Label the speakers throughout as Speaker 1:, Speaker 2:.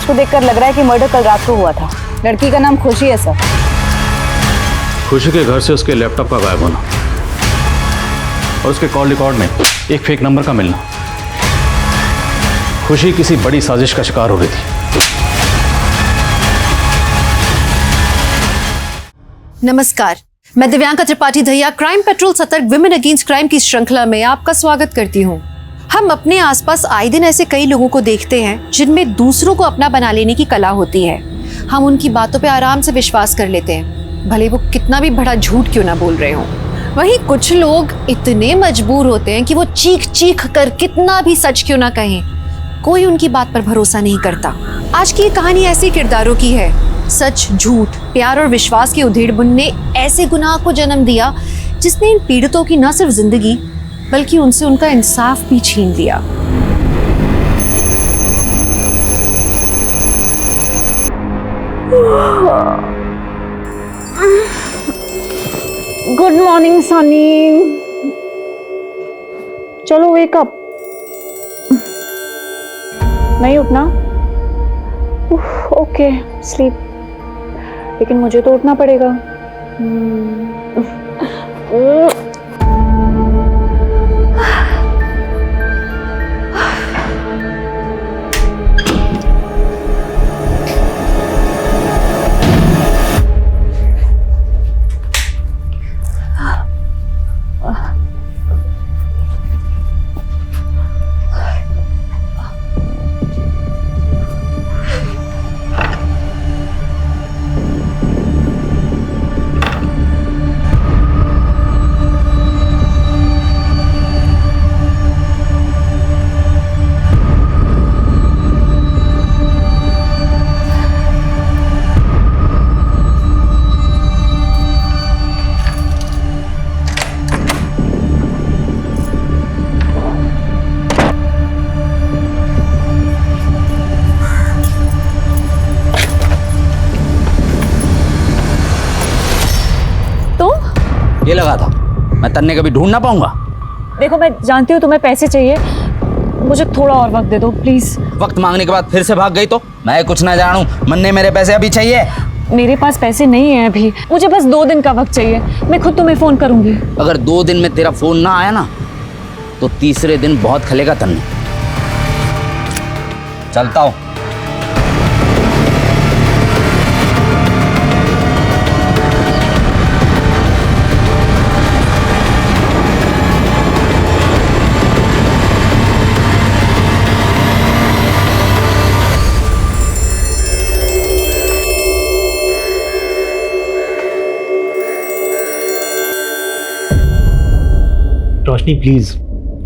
Speaker 1: लाश को देखकर लग रहा है कि मर्डर कल रात को हुआ था। लड़की का नाम खुशी है सर।
Speaker 2: खुशी के घर से उसके लैपटॉप का गायब होना और उसके कॉल रिकॉर्ड में एक फेक नंबर का मिलना। खुशी किसी बड़ी साजिश का शिकार हो रही थी।
Speaker 3: नमस्कार, मैं दिव्यांका त्रिपाठी दहिया क्राइम पेट्रोल सतर्क विमेन अगेंस्ट क्राइम की श्रृंखला में आपका स्वागत करती हूँ। हम अपने आसपास आए दिन ऐसे कई लोगों को देखते हैं जिनमें दूसरों को अपना बना लेने की कला होती है। हम उनकी बातों पे आराम से विश्वास कर लेते हैं, भले वो कितना भी बड़ा झूठ क्यों ना बोल रहे हों। वहीं कुछ लोग इतने मजबूर होते हैं कि वो चीख चीख कर कितना भी सच क्यों ना कहें, कोई उनकी बात पर भरोसा नहीं करता। आज की ये कहानी ऐसे किरदारों की है। सच, झूठ, प्यार और विश्वास की उधेड़-बुन ने ऐसे गुनाह को जन्म दिया जिसने इन पीड़ितों की न सिर्फ जिंदगी बल्कि उनसे उनका इंसाफ भी छीन लिया।
Speaker 1: Good morning Sunny. चलो वेक अप। नहीं उठना? ओके स्लीप, लेकिन मुझे तो उठना पड़ेगा।
Speaker 4: ये लगा था मैं तन्ने कभी ढूंढ ना पाऊंगा।
Speaker 1: देखो, मैं जानती हूँ तुम्हें पैसे चाहिए, मुझे थोड़ा और वक्त दे दो प्लीज।
Speaker 4: वक्त मांगने के बाद फिर से भाग गई तो मैं कुछ ना जानूं। मन्ने, मेरे पैसे अभी चाहिए।
Speaker 1: मेरे पास पैसे नहीं है अभी, मुझे बस 2 दिन का वक्त चाहिए। मैं खुद तुम्हें फोन करूंगी।
Speaker 4: अगर 2 दिन में तेरा फोन ना आया ना तो तीसरे दिन बहुत खलेगा तन्ने। चलता हूं।
Speaker 5: रोशनी प्लीज़,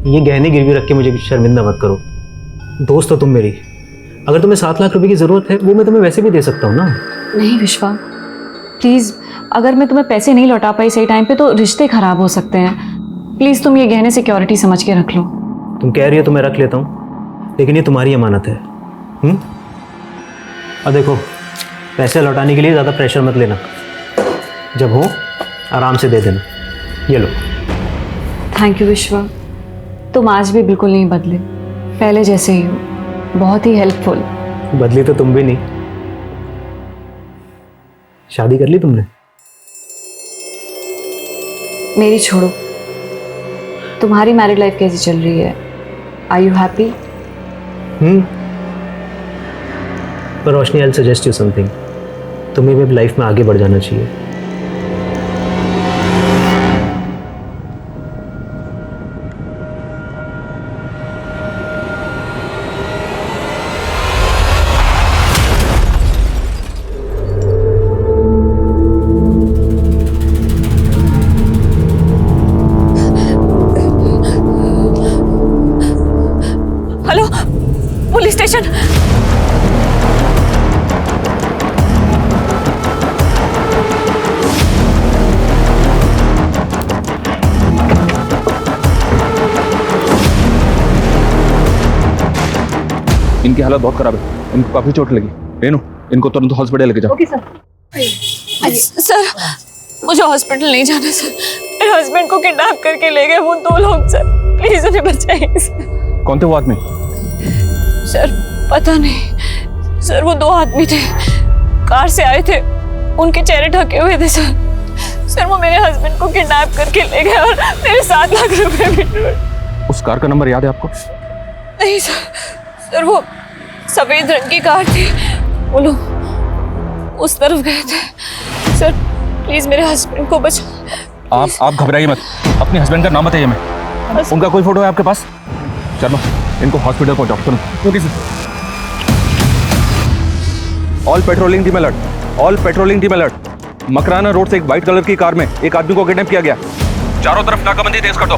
Speaker 5: ये गहने गिरवी रख के मुझे शर्मिंदा मत करो। दोस्त हो तुम मेरी। अगर तुम्हें 7 लाख रुपए की ज़रूरत है वो मैं तुम्हें वैसे भी दे सकता हूँ ना।
Speaker 1: नहीं विश्वा, प्लीज़, अगर मैं तुम्हें पैसे नहीं लौटा पाई सही टाइम पे तो रिश्ते खराब हो सकते हैं। प्लीज़ तुम ये गहने सिक्योरिटी समझ के रख लो।
Speaker 5: तुम कह रही हो तो मैं रख लेता हूँ, लेकिन ये तुम्हारी अमानत है। और देखो, पैसे लौटाने के लिए ज़्यादा प्रेशर मत लेना। जब हो आराम से दे देना। ये लो।
Speaker 1: थैंक यू विश्वा, तुम आज भी बिल्कुल नहीं बदले, पहले जैसे ही हो, बहुत ही हेल्पफुल।
Speaker 5: बदली तो तुम भी नहीं। शादी कर ली तुमने?
Speaker 1: मेरी छोड़ो, तुम्हारी मैरिड लाइफ कैसी चल रही है? Are you happy?
Speaker 5: पर Roshni, I will suggest you something. तुम्हें भी लाइफ में आगे बढ़ जाना चाहिए।
Speaker 1: Hello, police station.
Speaker 2: इनकी हालत बहुत खराब है, इनको काफी चोट लगी। रेनू, इनको तुरंत हॉस्पिटल लेके जाओ।
Speaker 1: Okay sir. सर, मुझे हॉस्पिटल नहीं जाना सर, मेरे हस्बैंड को किडनैप करके ले गए वो 2 लोग सर, प्लीज उन्हें बचाइए सर।
Speaker 2: कौन थे वो आदमी?
Speaker 1: सर पता नहीं सर वो 2 आदमी थे, कार से आए थे, उनके चेहरे ढके हुए थे सर। सर वो मेरे हस्बैंड को किडनैप करके ले गए और मेरे 7 लाख रुपए भी लूट।
Speaker 2: उस कार का नंबर याद है आपको?
Speaker 1: नहीं सर, सर वो सफेद रंग की कार थी, वो लोग उस तरफ गए थे। सर प्लीज मेरे हस्बैंड को बचा।
Speaker 2: आप घबराइए मत, अपने हस्बैंड का नाम बताइए। मैं उनका कोई फोटो है आपके पास? चलो इनको हॉस्पिटल पहुंचाओ तुरंत। Okay sir. All patrolling team alert, all patrolling team alert. Makrana road से एक व्हाइट कलर की कार में एक आदमी को किडनैप किया गया। चारों तरफ नाकाबंदी तेज कर दो।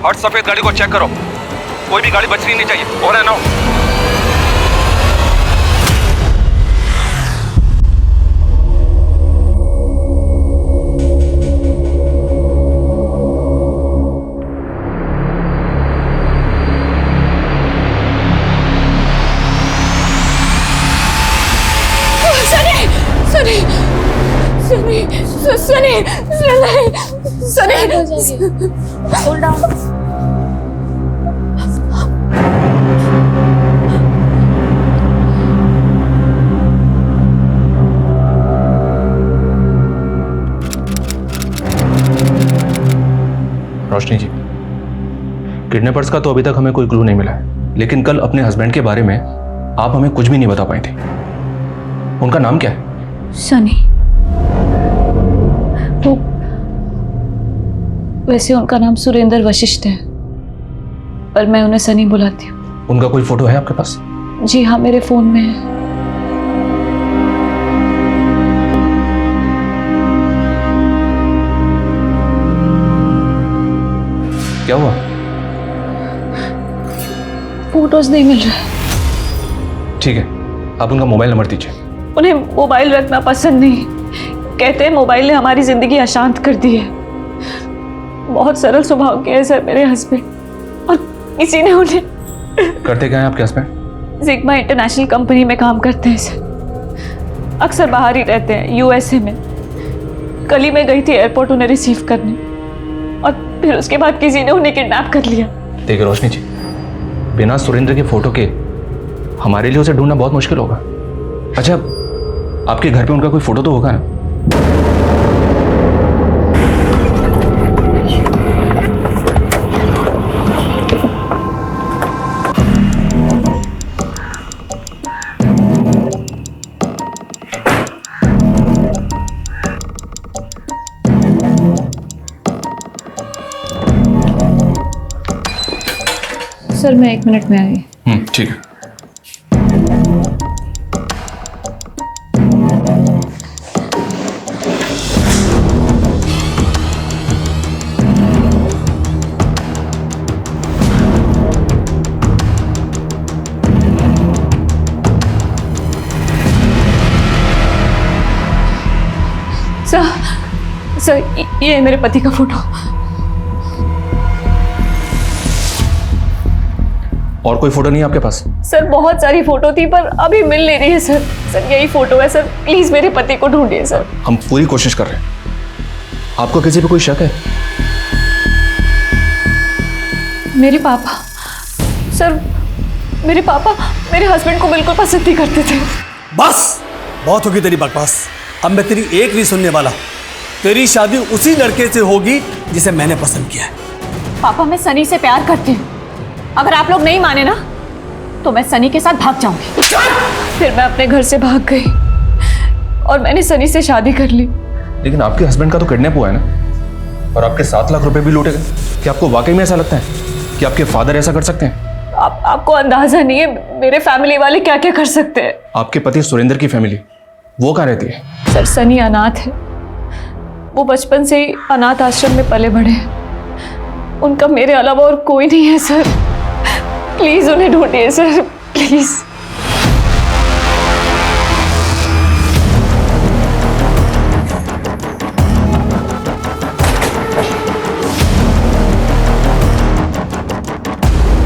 Speaker 2: हर सफेद गाड़ी को चेक करो, कोई भी गाड़ी बचनी नहीं चाहिए। और है ना रोशनी जी, किडनैपर्स का तो अभी तक हमें कोई क्लू नहीं मिला है, लेकिन कल अपने हस्बैंड के बारे में आप हमें कुछ भी नहीं बता पाई थी। उनका नाम क्या है?
Speaker 1: सनी। वो वैसे उनका नाम सुरेंद्र वशिष्ठ है, पर मैं उन्हें सनी बुलाती हूँ।
Speaker 2: उनका कोई फोटो है आपके पास?
Speaker 1: जी हाँ, मेरे फोन में है।
Speaker 2: क्या हुआ?
Speaker 1: फोटोज नहीं मिल रहा।
Speaker 2: ठीक है, आप उनका मोबाइल नंबर दीजिए।
Speaker 1: उन्हें मोबाइल रखना पसंद नहीं, कहते हैं मोबाइल ने हमारी जिंदगी अशांत कर दी है। बहुत सरल स्वभाव के हैं सर मेरे हस्बैंड, और किसी ने उन्हें।
Speaker 2: करते क्या हैं आपके हस्बैंड?
Speaker 1: जिग्मा इंटरनेशनल कंपनी में काम करते हैं सर, अक्सर बाहर ही रहते हैं, यूएसए में। कल ही मैं गई थी एयरपोर्ट उन्हें रिसीव करने, और फिर उसके बाद किसी ने उन्हें किडनैप कर लिया।
Speaker 2: देखिए रोशनी जी, बिना सुरेंद्र के फोटो के हमारे लिए उसे ढूंढना बहुत मुश्किल होगा। अच्छा, आपके घर पे उनका कोई फोटो तो होगा ना?
Speaker 1: सर मैं 1 मिनट में आई।
Speaker 2: ठीक है।
Speaker 1: सर ये है मेरे पति का फोटो।
Speaker 2: और कोई फोटो नहीं है आपके पास?
Speaker 1: सर बहुत सारी फोटो थी पर अभी मिल नहीं रही है सर। सर यही फोटो है सर, प्लीज मेरे पति को ढूंढिए सर।
Speaker 2: हम पूरी कोशिश कर रहे हैं। आपको किसी पे कोई शक है?
Speaker 1: मेरे पापा, सर मेरे पापा मेरे हस्बैंड को बिल्कुल पसंद नहीं करते थे।
Speaker 6: बस बहुत होगी तेरी बकवास, अब मैं तेरी एक नहीं सुनने वाला। तेरी शादी उसी लड़के से होगी जिसे मैंने पसंद किया है।
Speaker 1: पापा मैं सनी से प्यार करती हूँ, अगर आप लोग नहीं माने ना तो मैं सनी के साथ भाग जाऊंगी। फिर मैं अपने घर से भाग गई और मैंने सनी से शादी कर ली।
Speaker 2: लेकिन आपके हस्बैंड का तो किडनैप हुआ है ना, और आपके 7 लाख रुपए भी लूटे गए। क्या आपको वाकई में ऐसा लगता है कि आपके फादर ऐसा कर सकते हैं?
Speaker 1: आपको अंदाजा नहीं है मेरे फैमिली वाले क्या क्या कर सकते हैं।
Speaker 2: आपके पति सुरेंद्र की फैमिली वो कहाँ रहती है?
Speaker 1: सर सनी अनाथ है, वो बचपन से ही अनाथ आश्रम में पले बढ़े हैं। उनका मेरे अलावा और कोई नहीं है सर, प्लीज उन्हें ढूंढिए सर, प्लीज।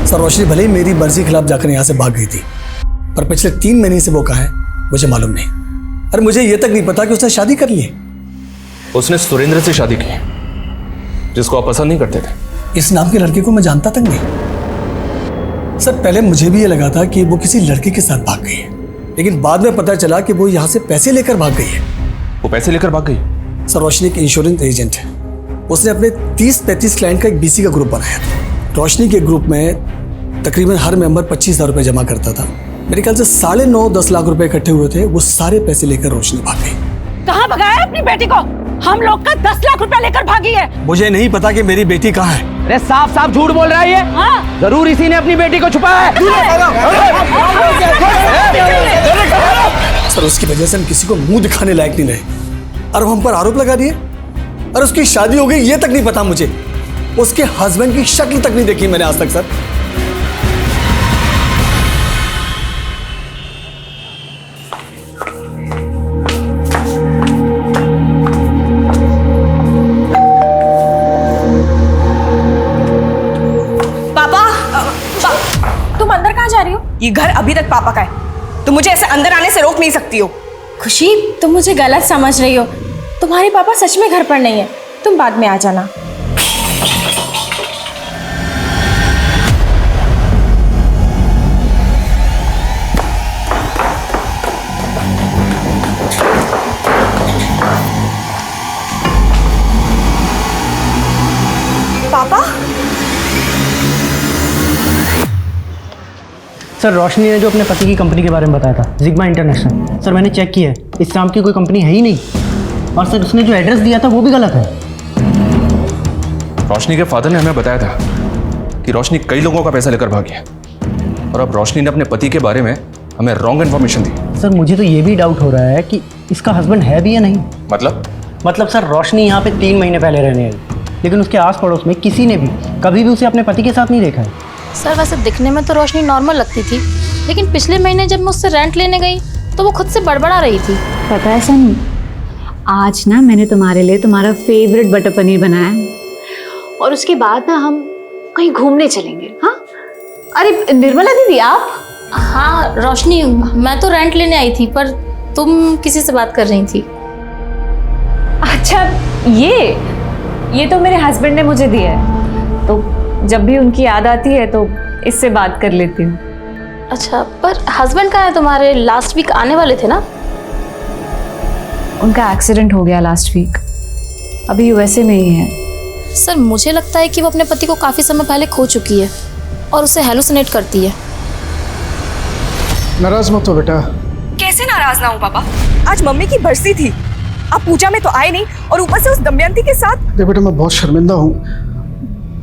Speaker 6: सर रोशनी भले ही मेरी मर्जी के खिलाफ जाकर यहाँ से भाग गई थी, पर पिछले 3 महीने से वो कहाँ है मुझे मालूम नहीं। अरे मुझे ये तक नहीं पता कि उसने शादी कर ली है।
Speaker 2: उसने सुरेंद्र से शादी की, जिसको आप पसंद नहीं करते थे।
Speaker 6: इस नाम के लड़के को मैं जानता तक नहीं। सर पहले मुझे भी ये लगा था कि वो किसी लड़के के साथ भाग गई है, लेकिन बाद में पता चला कि वो यहाँ से पैसे लेकर भाग गई है।
Speaker 2: वो पैसे लेकर भाग गई?
Speaker 6: सर, रोशनी एक इंश्योरेंस एजेंट है। उसने अपने 30-35 क्लाइंट का एक बीसी का ग्रुप बनाया था। रोशनी के ग्रुप में तकरीबन हर मेंबर 25,000 रुपये जमा करता था। मेरे ख्याल से 9.5-10 लाख रुपए इकट्ठे हुए थे। वो सारे पैसे लेकर रोशनी भाग गई।
Speaker 7: कहाँ भगाया अपनी बेटी को? हम लोग का 10 लाख रुपया लेकर भागी है।
Speaker 6: मुझे नहीं पता कि मेरी बेटी कहाँ है।
Speaker 4: अरे साफ साफ झूठ बोल रहा है ये।
Speaker 7: हाँ।
Speaker 4: जरूर इसी ने अपनी बेटी को छुपाया है।
Speaker 6: सर, उसकी वजह से हम किसी को मुंह दिखाने लायक नहीं रहे और वो हम पर आरोप लगा दिए। और उसकी शादी हो गई ये तक नहीं पता मुझे। उसके हस्बैंड की शक्ल तक नहीं देखी मैंने आज तक। सर,
Speaker 7: तुम अंदर कहाँ जा रही हो?
Speaker 8: ये घर अभी तक पापा का है। तुम मुझे ऐसे अंदर आने से रोक नहीं सकती हो।
Speaker 7: खुशी, तुम मुझे गलत समझ रही हो। तुम्हारे पापा सच में घर पर नहीं है। तुम बाद में आ जाना।
Speaker 8: पापा,
Speaker 5: सर, रोशनी ने जो अपने पति की कंपनी के बारे में बताया था, जिग्मा इंटरनेशनल, सर मैंने चेक किया है, इस नाम की कोई कंपनी है ही नहीं। और सर, उसने जो एड्रेस दिया था वो भी गलत है।
Speaker 2: रोशनी के फादर ने हमें बताया था कि रोशनी कई लोगों का पैसा लेकर भागी है और अब रोशनी ने अपने पति के बारे में हमें रॉन्ग इन्फॉर्मेशन दी।
Speaker 5: सर, मुझे तो ये भी डाउट हो रहा है कि इसका हस्बैंड है भी या नहीं।
Speaker 2: मतलब
Speaker 5: सर, रोशनी यहाँ पे 3 महीने पहले रहने आई, लेकिन उसके आस पड़ोस में किसी ने भी कभी भी उसे अपने पति के साथ नहीं देखा है।
Speaker 9: सर, वैसे दिखने में तो रोशनी नॉर्मल लगती थी, लेकिन पिछले महीने जब मैं उससे रेंट लेने गई तो वो खुद से बड़बड़ा रही थी।
Speaker 1: पता है सनी, आज ना मैंने तुम्हारे लिए तुम्हारा फेवरेट बटर पनीर बनाया है और उसके बाद ना हम कहीं घूमने चलेंगे। हाँ, अरे निर्मला दीदी आप?
Speaker 9: हाँ रोशनी, मैं तो रेंट लेने आई थी पर तुम किसी से बात कर रही थी।
Speaker 1: अच्छा, ये तो मेरे हस्बैंड ने मुझे दिया है, तो जब भी उनकी याद आती है तो इससे बात कर लेती हूँ।
Speaker 9: अच्छा, पर हस्बैंड कहाँ है तुम्हारे? लास्ट वीक आने वाले थे ना?
Speaker 1: उनका एक्सीडेंट हो गया लास्ट वीक, अभी यूएसए में ही है।
Speaker 9: सर, मुझे लगता है कि वो अपने पति को काफ़ी समय पहले खो चुकी है और उसे हेलुसिनेट करती है।
Speaker 10: नाराज मत हो बेटा।
Speaker 8: कैसे नाराज ना हो पापा? आज मम्मी की बरसी थी, आप पूजा में तो आए नहीं और ऊपर से उस दमयंती के साथ।
Speaker 10: देख बेटा, मैं बहुत शर्मिंदा हूँ,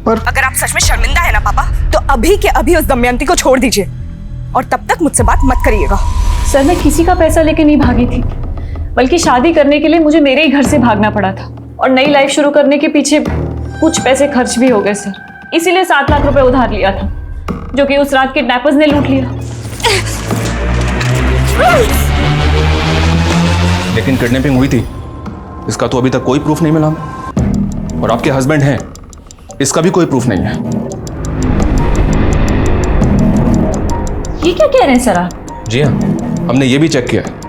Speaker 10: पर
Speaker 8: अगर आप सच में शर्मिंदा है ना पापा, तो अभी के अभी उस दमयंती को छोड़ दीजिए और तब तक मुझसे बात मत करिएगा।
Speaker 1: सर, मैं किसी का पैसा लेके नहीं भागी थी, बल्कि शादी करने के लिए मुझे मेरे ही घर से भागना पड़ा था और नई लाइफ शुरू करने के पीछे कुछ पैसे खर्च भी हो गए सर। इसीलिए 7 लाख रुपए उधार लिया था, जो कि उस रात किडनैपर्स ने लूट लिया।
Speaker 2: लेकिन किडनैपिंग हुई थी इसका तो अभी तक कोई प्रूफ नहीं मिला हमें, और आपके हस्बैंड हैं इसका भी कोई प्रूफ नहीं है।
Speaker 1: ये क्या कह रहे हैं सर आप?
Speaker 2: जी हाँ, हमने ये भी चेक किया है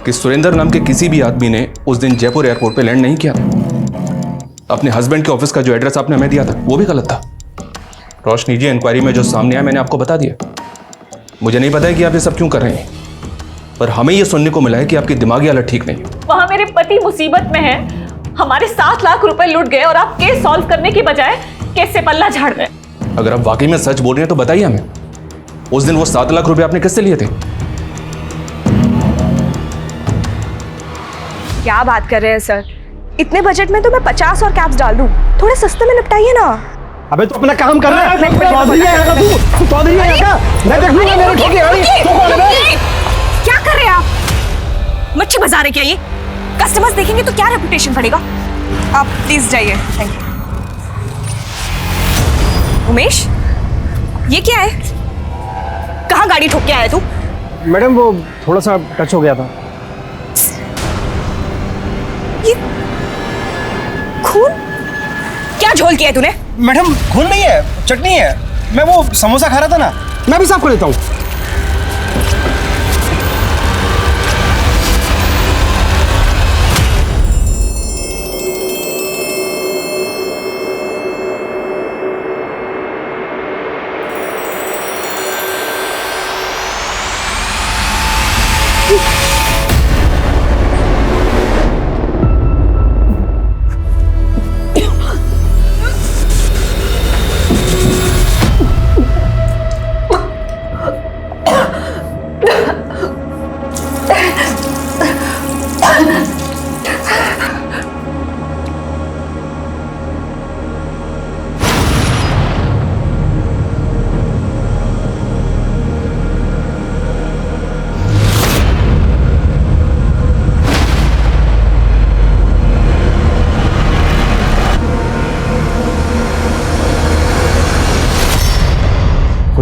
Speaker 2: कि सुरेंद्र नाम के किसी भी आदमी ने उस दिन जयपुर एयरपोर्ट पे लैंड नहीं किया। अपने हस्बैंड के ऑफिस का जो एड्रेस आपने हमें दिया था वो भी गलत था। रोशनी जी, इंक्वायरी में जो सामने आया मैंने आपको बता दिया। मुझे नहीं पता है कि आप ये सब क्यों कर रहे हैं, पर हमें ये सुनने को मिला है कि आपकी दिमागी हालत ठीक नहीं है।
Speaker 1: वहां मेरे पति मुसीबत में है, हमारे 7 लाख रुपए लूट गए और आप केस सॉल्व करने की बजाय केस से पल्ला झाड़ रहे हैं।
Speaker 2: अगर आप वाकई में सच बोल रहे हैं तो बताइए हमें, उस दिन वो 7 लाख रुपए आपने किससे लिए थे?
Speaker 8: क्या बात कर रहे हैं सर, इतने बजट में तो मैं 50 और कैप्स डाल दूं। थोड़े सस्ते में निपटाइए ना।
Speaker 10: अबे तो अपना काम कर रहा है। चौधरी आएगा तू चौधरी आएगा, मैं देख लूंगा। मेरे ठोकी गाड़ी तो कौन है?
Speaker 8: क्या कर रहे हैं आप? मच्छी बाजार है क्या ये? कस्टमर्स देखेंगे तो क्या रेपुटेशन पड़ेगा। आप प्लीज जाइए। Thank you. उमेश, ये क्या है? कहाँ गाड़ी ठोक के आया तू?
Speaker 10: मैडम, वो थोड़ा सा टच हो गया था।
Speaker 8: ये खून क्या झोल किया है तूने?
Speaker 10: मैडम, खून नहीं है, चटनी है। मैं वो समोसा खा रहा था ना, मैं भी साफ कर देता हूँ।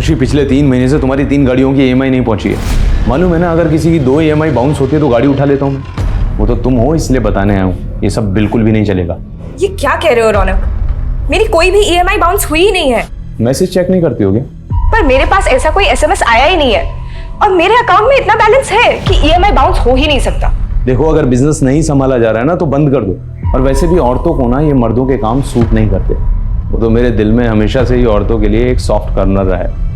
Speaker 11: खुशी, पिछले 3 महीने से तुम्हारी 3 गाड़ियों की EMI नहीं पहुंची है। मालूम है ना, अगर किसी की 2 EMI बाउंस होती है तो गाड़ी उठा लेता हूँ मैं। वो तो तुम हो, इसलिए बताने आया हूँ। ये सब बिल्कुल भी नहीं चलेगा।
Speaker 8: ये क्या कह रहे हो रौनक? मेरी कोई भी EMI बाउंस हुई ही नहीं है।
Speaker 11: मैसेज चेक नहीं करती होगी?
Speaker 8: पर मेरे पास ऐसा कोई SMS आया ही नहीं है और मेरे अकाउंट में इतना बैलेंस है कि EMI बाउंस हो ही नहीं सकता।
Speaker 11: देखो, अगर बिजनेस नहीं संभाला जा रहा है ना तो बंद कर दो। और वैसे भी औरतों को ना ये मर्दों के काम सूट नहीं करते। वो तो मेरे दिल में हमेशा से ही औरतों के लिए एक सॉफ्ट कॉर्नर रहा है।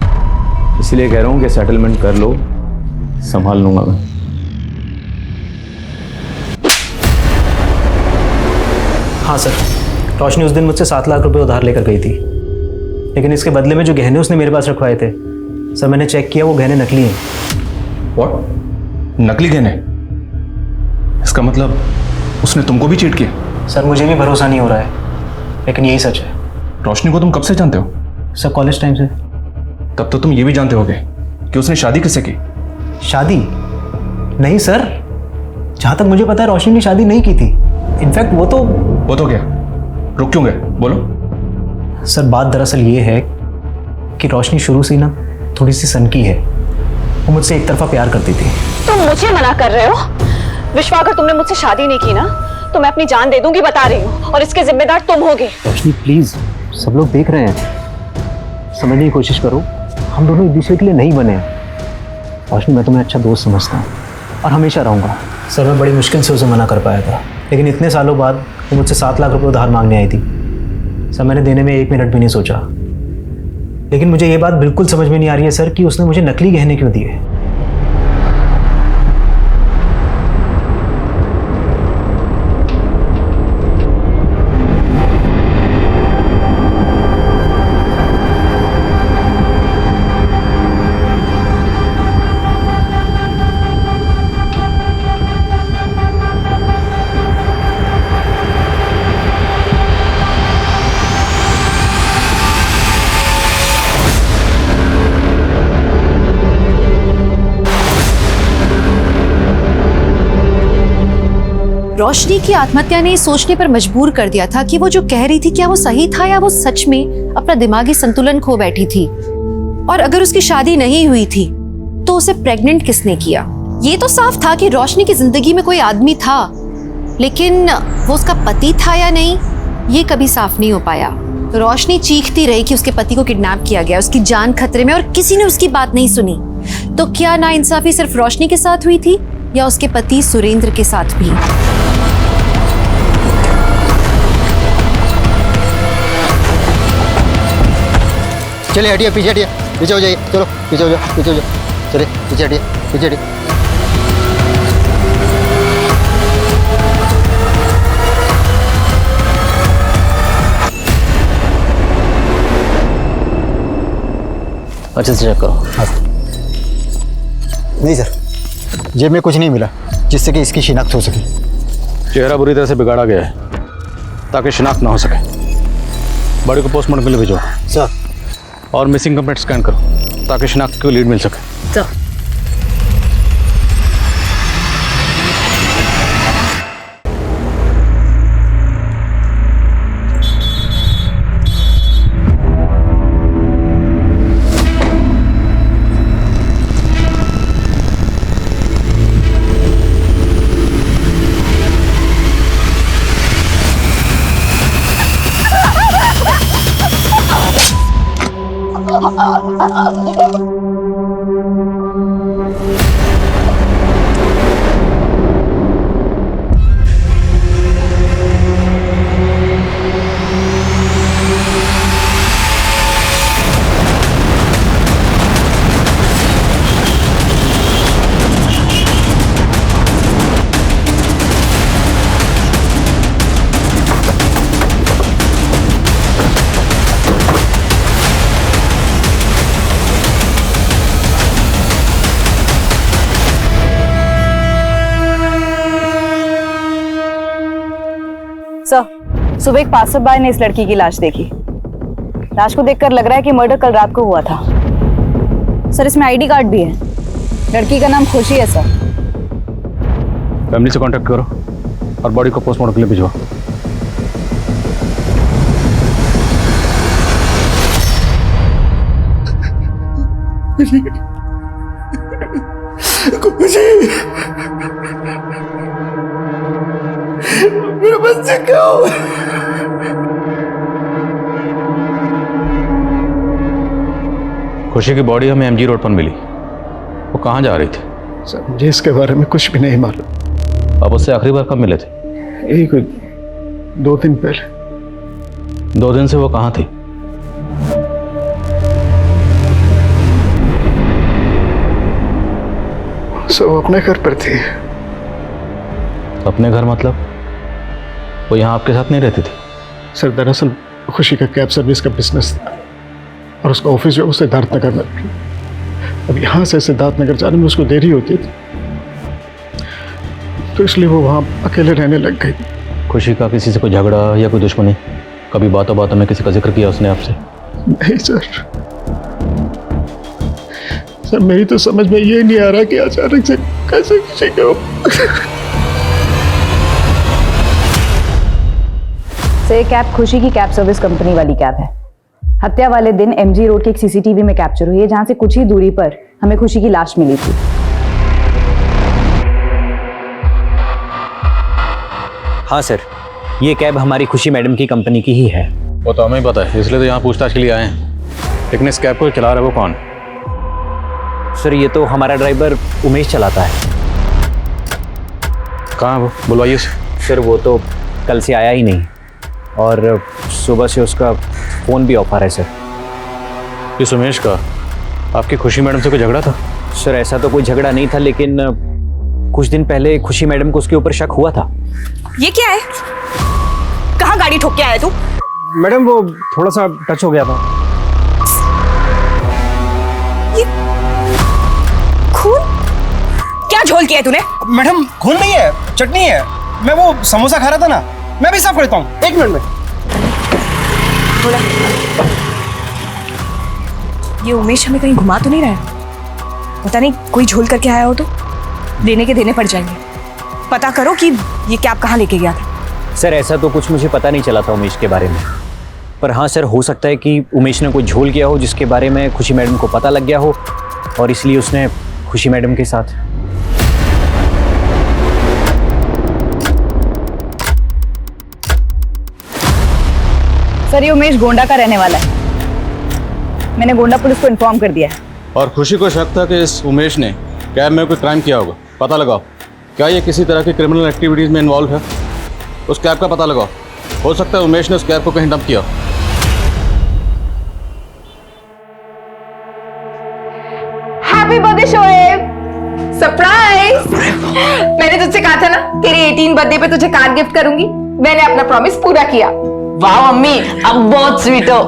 Speaker 11: इसलिए कह रहा हूँ कि सेटलमेंट कर लो, संभाल लूंगा मैं।
Speaker 5: हाँ सर, रोशनी उस दिन मुझसे 7 लाख रुपए उधार लेकर गई थी, लेकिन इसके बदले में जो गहने उसने मेरे पास रखवाए थे सर, मैंने चेक किया, वो गहने नकली हैं।
Speaker 2: व्हाट? नकली गहने? इसका मतलब उसने तुमको भी चीट किया?
Speaker 5: सर मुझे भी भरोसा नहीं हो रहा है, लेकिन यही सच है।
Speaker 2: रोशनी को तुम कब से जानते हो?
Speaker 5: सर कॉलेज टाइम से।
Speaker 2: तब तो तुम ये भी जानते होगे कि उसने शादी किससे की?
Speaker 5: शादी? नहीं सर, जहाँ तक मुझे पता है रोशनी ने शादी नहीं की थी। इनफैक्ट वो तो
Speaker 2: क्या? रुक क्यों गए? बोलो।
Speaker 5: सर बात दरअसल ये है कि रोशनी शुरू से ना थोड़ी सी सनकी है। वो मुझसे एक तरफा प्यार करती थी।
Speaker 1: तुम मुझे मना कर रहे हो? विश्वा, अगर तुमने मुझसे शादी नहीं की ना तो मैं अपनी जान दे दूंगी, बता रही हूँ, और इसके जिम्मेदार तुम होगे।
Speaker 5: रोशनी प्लीज, सब लोग देख रहे हैं, समझने की कोशिश करो। हम दोनों एक दूसरे के लिए नहीं बने हैं। रोशनी, मैं तुम्हें अच्छा दोस्त समझता हूँ और हमेशा रहूँगा। सर मैं बड़ी मुश्किल से उसे मना कर पाया था, लेकिन इतने सालों बाद वो मुझसे 7 लाख रुपए उधार मांगने आई थी। सर मैंने देने में 1 मिनट भी नहीं सोचा, लेकिन मुझे ये बात बिल्कुल समझ में नहीं आ रही है सर कि उसने मुझे नकली गहने क्यों दिए।
Speaker 3: रोशनी की आत्महत्या ने सोचने पर मजबूर कर दिया था कि वो जो कह रही थी क्या वो सही था, या वो सच में अपना दिमागी संतुलन खो बैठी थी। और अगर उसकी शादी नहीं हुई थी तो उसे प्रेग्नेंट किसने किया? ये तो साफ था कि रोशनी की जिंदगी में कोई आदमी था, लेकिन वो उसका पति था या नहीं ये कभी साफ नहीं हो पाया। रोशनी चीखती रही कि उसके पति को किडनैप किया गया, उसकी जान खतरे में, और किसी ने उसकी बात नहीं सुनी। तो क्या नाइंसाफी सिर्फ रोशनी के साथ हुई थी या उसके पति सुरेंद्र के साथ भी?
Speaker 10: चलिए हटिए, पीछे हटिए, पीछे हो जाइए। चलो पीछे हो जाओ, पीछे हो जाओ। चलिए पीछे हटिए, पीछे हटिए।
Speaker 5: अच्छे से चेक करो।
Speaker 10: नहीं सर, जेब में कुछ नहीं मिला जिससे कि इसकी शिनाख्त हो सके।
Speaker 2: चेहरा बुरी तरह से बिगाड़ा गया है ताकि शिनाख्त ना हो सके। बॉडी को पोस्टमार्टम के लिए भेजो
Speaker 10: सर।
Speaker 2: और मिसिंग कंप्लेंट स्कैन करो ताकि शिनाख्त को लीड मिल सके।
Speaker 3: सर
Speaker 12: सुबह एक पासरबाई ने इस लड़की की लाश देखी। लाश को देखकर लग रहा है कि मर्डर कल रात को हुआ था। सर इसमें आईडी कार्ड भी है। लड़की का नाम खुशी है सर।
Speaker 2: फैमिली से कांटेक्ट करो और बॉडी को पोस्टमार्टम के लिए भिजवाओ।
Speaker 6: खुशी, मेरे बच्चे क्या हो?
Speaker 2: खुशी की बॉडी हमें एमजी रोड पर मिली। वो कहाँ जा रही थी?
Speaker 10: सर मुझे इसके बारे में कुछ भी नहीं मालूम।
Speaker 2: आप उससे आखिरी बार कब मिले थे?
Speaker 10: यही कोई 2 दिन पहले।
Speaker 2: 2 दिन से वो कहाँ थी?
Speaker 10: सो वो अपने घर पर थी।
Speaker 2: अपने घर मतलब? वो यहाँ आपके साथ नहीं रहती थी?
Speaker 10: सर दरअसल खुशी का कैब सर्विस का बिजनेस था और उसका ऑफिस जो है सिद्धार्थ नगर में। अब यहाँ से सिद्धार्थ नगर जाने में उसको देरी होती थी, तो इसलिए वो वहाँ अकेले रहने लग गई।
Speaker 2: खुशी का किसी से कोई झगड़ा या कोई दुश्मनी? कभी बातों बातों में किसी का जिक्र किया उसने आपसे?
Speaker 10: नहीं सर, सर मेरी तो समझ में ये नहीं आ रहा कि अचानक से कैसे खुशी को।
Speaker 12: से कैब खुशी की कैब सर्विस कंपनी वाली कैब है। हत्या वाले दिन एमजी रोड के एक सीसीटीवी में कैप्चर हुई है, जहां से कुछ ही दूरी पर हमें खुशी की लाश मिली थी।
Speaker 5: हाँ सर, ये कैब हमारी खुशी मैडम की कंपनी की ही है।
Speaker 2: वो तो हमें पता है, इसलिए तो यहाँ पूछताछ के लिए आए हैं। लेकिन इस कैब को चला रहा है वो कौन?
Speaker 5: सर ये तो हमारा ड्राइवर उमेश चलाता है।
Speaker 2: कहाँ वो? बुलवाइए उसे।
Speaker 5: सर वो तो कल से आया ही नहीं और सुबह से उसका फ़ोन भी ऑफ आ रहा है सर।
Speaker 2: इस उमेश का आपकी खुशी मैडम से कोई झगड़ा था?
Speaker 5: सर ऐसा तो कोई झगड़ा नहीं था, लेकिन कुछ दिन पहले खुशी मैडम को उसके ऊपर शक हुआ था।
Speaker 8: ये क्या है? कहाँ गाड़ी ठोक के आया तू?
Speaker 10: मैडम वो थोड़ा सा टच हो गया था।
Speaker 8: ये खून? क्या झोल किया है तूने?
Speaker 10: मैडम खून नहीं है, चटनी है। मैं वो समोसा खा रहा था ना, मैं भी साफ करता हूँ, 1 मिनट में।
Speaker 8: बोला ये उमेश हमें कहीं घुमा तो नहीं रहा है? पता नहीं कोई झोल करके आया हो तो देने के देने पड़ जाएंगे। पता करो कि ये कैब कहाँ लेके गया था।
Speaker 5: सर ऐसा तो कुछ मुझे पता नहीं चला था उमेश के बारे में, पर हाँ सर हो सकता है कि उमेश ने कोई झोल किया हो जिसके बारे में खुशी मैडम को पता लग गया हो और इसलिए उसने खुशी मैडम के साथ।
Speaker 12: सर ये उमेश गोंडा का रहने वाला है। मैंने गोंडा पुलिस को इन्फॉर्म कर दिया है।
Speaker 2: और खुशी को शक था कि इस उमेश ने कैब में कोई क्राइम किया होगा। पता लगाओ, क्या ये किसी तरह की क्रिमिनल एक्टिविटीज़ में इन्वॉल्व है? उस कैब का पता लगाओ, हो सकता है उमेश ने उस कैब को कहीं डंप किया।
Speaker 8: Happy birthday Shoaib! सरप्राइज! मैंने तुझसे कहा था ना तेरे 18 बर्थडे पे तुझे कार गिफ्ट करूंगी। मैंने अपना प्रॉमिस पूरा किया। वाह मम्मी, अब बहुत स्वीट हो।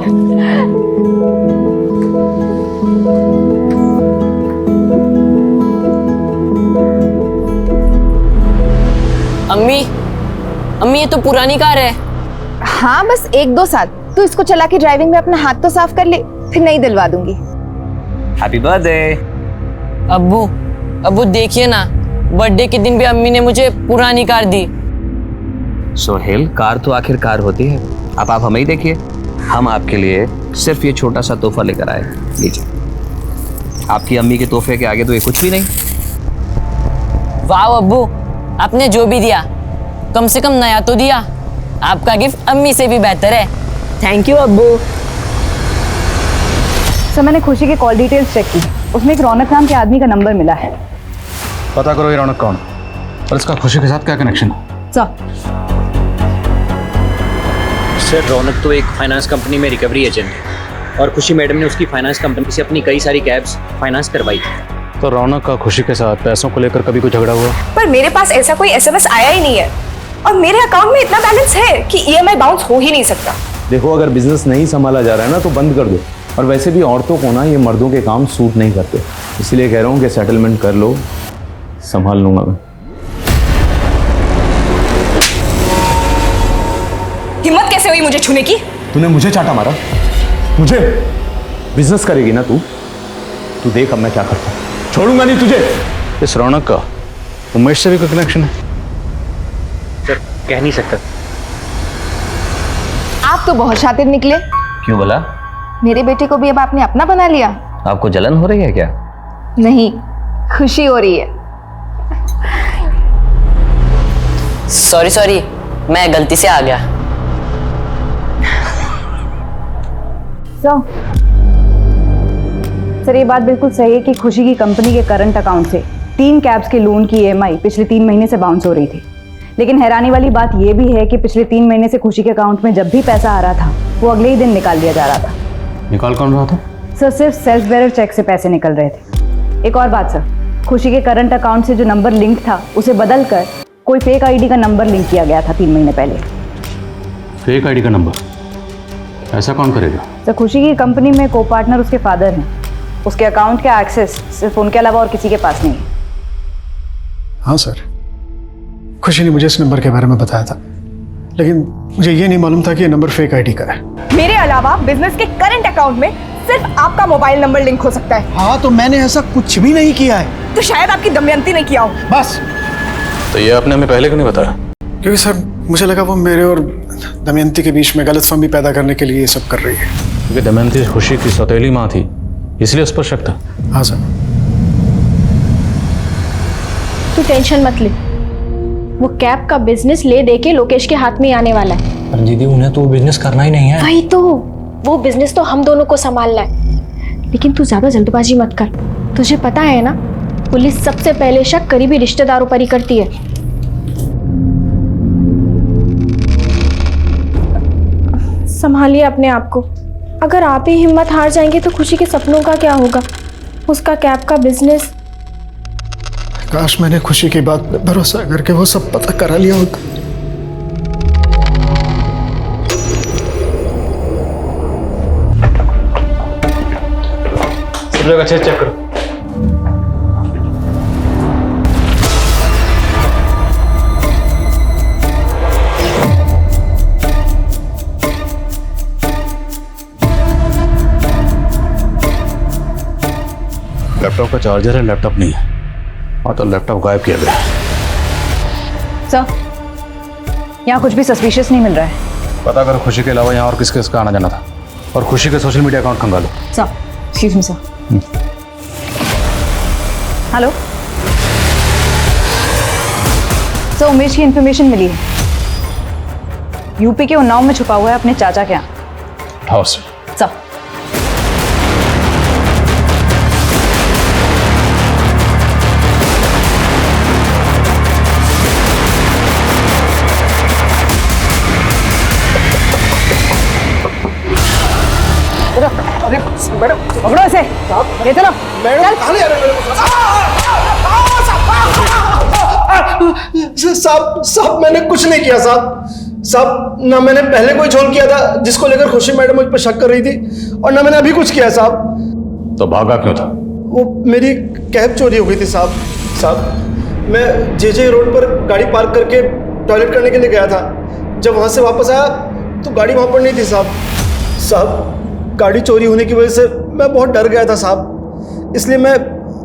Speaker 13: अम्मी, अम्मी ये तो पुरानी कार है।
Speaker 12: हाँ बस 1-2 साल, तू इसको चला के ड्राइविंग में अपना हाथ तो साफ कर ले, फिर नई दिलवा दूंगी।
Speaker 5: Happy birthday.
Speaker 13: अब्बू, अब्बू देखिए ना, बर्थडे के दिन भी अम्मी ने मुझे पुरानी कार दी।
Speaker 4: सोहेल, कार तो आखिर कार होती है। अब आप हमें ही देखिए, हम आपके लिए सिर्फ ये छोटा सा तोहफा लेकर आए। लीजिए, आपकी अम्मी के तोहफे के आगे तो ये कुछ भी नहीं।
Speaker 13: वाह अब्बू, आपने जो भी दिया कम से कम नया तो दिया। आपका गिफ्ट अम्मी से भी बेहतर है। थैंक यू अब्बू।
Speaker 12: सर मैंने खुशी के कॉल डिटेल्स चेक की, उसमें एक रौनक नाम के आदमी का नंबर मिला है।
Speaker 2: पता करो ये रौनक कौन और इसका खुशी के साथ क्या कनेक्शन है।
Speaker 5: सर रौनक तो एक फाइनेंस कंपनी में रिकवरी एजेंट है और खुशी मैडम ने उसकी फाइनेंस कंपनी से अपनी कई सारी कैब्स फाइनेंस करवाई थी।
Speaker 2: तो रौनक का खुशी के साथ पैसों को लेकर कभी कोई झगड़ा हुआ?
Speaker 8: पर मेरे पास ऐसा कोई एसएमएस आया ही नहीं है और मेरे अकाउंट में इतना बैलेंस है कि ईएमआई बाउंस हो ही नहीं सकता।
Speaker 11: देखो अगर बिजनेस नहीं संभाला जा रहा है ना तो बंद कर दो। और वैसे भी औरतों को ना ये मर्दों के काम सूट नहीं करते, इसलिए कह रहा हूँ कि सेटलमेंट कर लो, संभाल लूंगा मैं।
Speaker 8: हिम्मत कैसे हुई मुझे छूने की?
Speaker 11: तूने मुझे चाटा मारा? मुझे? बिजनेस करेगी ना तू? तू देख अब मैं क्या करता हूँ, छोड़ूंगा नहीं तुझे।
Speaker 2: इस रौनक का उमेश से भी कोई कनेक्शन है?
Speaker 5: सर कह नहीं सकता।
Speaker 12: आप तो बहुत शातिर निकले।
Speaker 4: क्यों बोला?
Speaker 12: मेरे बेटे को भी अब आपने अपना बना लिया।
Speaker 4: आपको जलन हो रही है क्या?
Speaker 8: नहीं, खुशी हो रही है।
Speaker 13: सॉरी सॉरी, मैं गलती से आ गया।
Speaker 12: सर ये बात बिल्कुल सही है कि खुशी की कंपनी के करंट अकाउंट से 3 कैब्स के लोन की EMI पिछले 3 महीने से बाउंस हो रही थी। लेकिन हैरानी वाली बात यह भी है कि पिछले 3 महीने से खुशी के अकाउंट में जब भी पैसा आ रहा था वो अगले ही दिन निकाल लिया जा रहा था।
Speaker 11: निकाल कौन रहा था?
Speaker 12: सर सिर्फ सेल्फ बेरर चेक से पैसे निकल रहे थे। एक और बात सर, खुशी के करंट अकाउंट से जो नंबर लिंक था उसे बदल कर कोई फेक ID का नंबर लिंक किया गया था 3 महीने पहले।
Speaker 11: फेक ID का नंबर? ऐसा कौन करेगा?
Speaker 12: सर खुशी की कंपनी में को पार्टनर उसके फादर हैं। उसके अकाउंट का एक्सेस सिर्फ उनके अलावा और किसी के पास नहीं है।
Speaker 10: हाँ सर, खुशी ने मुझे इस नंबर के बारे में बताया था, लेकिन मुझे ये नहीं मालूम था कि ये नंबर फेक ID का है।
Speaker 8: मेरे अलावा बिजनेस के करंट अकाउंट में सिर्फ आपका मोबाइल नंबर लिंक हो सकता है।
Speaker 6: हाँ, तो मैंने ऐसा कुछ भी नहीं किया है।
Speaker 8: तो शायद आपकी दमयंती ने किया हो।
Speaker 6: बस।
Speaker 11: तो ये आपने हमें पहले क्यों नहीं बताया?
Speaker 10: क्योंकि सर मुझे लगा वो मेरे और दमयंती के बीच में गलतफहमी पैदा करने के लिए ये सब कर रही है।
Speaker 11: क्योंकि दमयंती खुशी की सौतेली माँ थी, इसलिए उस पर शक था।
Speaker 10: हाँ सर।
Speaker 7: तू टेंशन मत ले, वो कैब का बिजनेस ले दे के लोकेश के हाथ में आने वाला है।
Speaker 5: पर दीदी उन्हें तो बिजनेस करना ही नहीं है।
Speaker 7: वही तो, वो बिजनेस तो हम दोनों को संभालना है। लेकिन तू ज्यादा जल्दबाजी मत कर। तुझे पता है ना, पुलिस सबसे पहले शक करीबी रिश्तेदारों पर ही करती है। संभालिए अपने आप को। अगर आप ही हिम्मत हार जाएंगे तो खुशी के सपनों का क्या होगा? उसका कैब का बिजनेस।
Speaker 10: काश मैंने खुशी की बात पे भरोसा करके वो सब पता करा लिया होता।
Speaker 11: सब लोग अच्छे चेक करो। लैपटॉप का चार्जर है, लैपटॉप नहीं है। और तो लैपटॉप गायब किया गया।
Speaker 12: सर यहाँ कुछ भी सस्पिशियस नहीं मिल रहा है।
Speaker 11: पता करो खुशी के अलावा यहाँ और किस किस का आना जाना था, और खुशी के सोशल मीडिया अकाउंट खंगालो।
Speaker 12: Sir excuse me sir. Hello sir, Umesh की इंफॉर्मेशन मिली है। यूपी के उन्नाव में छुपा हुआ है अपने चाचा के यहाँ।
Speaker 11: हाउस
Speaker 12: सर
Speaker 6: अरे मैडम,
Speaker 12: पकड़ो इसे, ले चलो।
Speaker 6: साहब मैंने कुछ नहीं किया साहब, ना मैंने पहले कोई झोल किया था जिसको लेकर खुशी मैडम मुझ पर शक कर रही थी, और ना मैंने अभी कुछ किया साहब।
Speaker 11: तो भागा क्यों था?
Speaker 6: वो मेरी कैब चोरी हो गई थी साहब। मैं जे रोड पर गाड़ी पार्क करके टॉयलेट करने के लिए गया था। जब वहां से वापस आया तो गाड़ी वहां पर नहीं थी साहब। गाड़ी चोरी होने की वजह से मैं बहुत डर गया था साहब, इसलिए मैं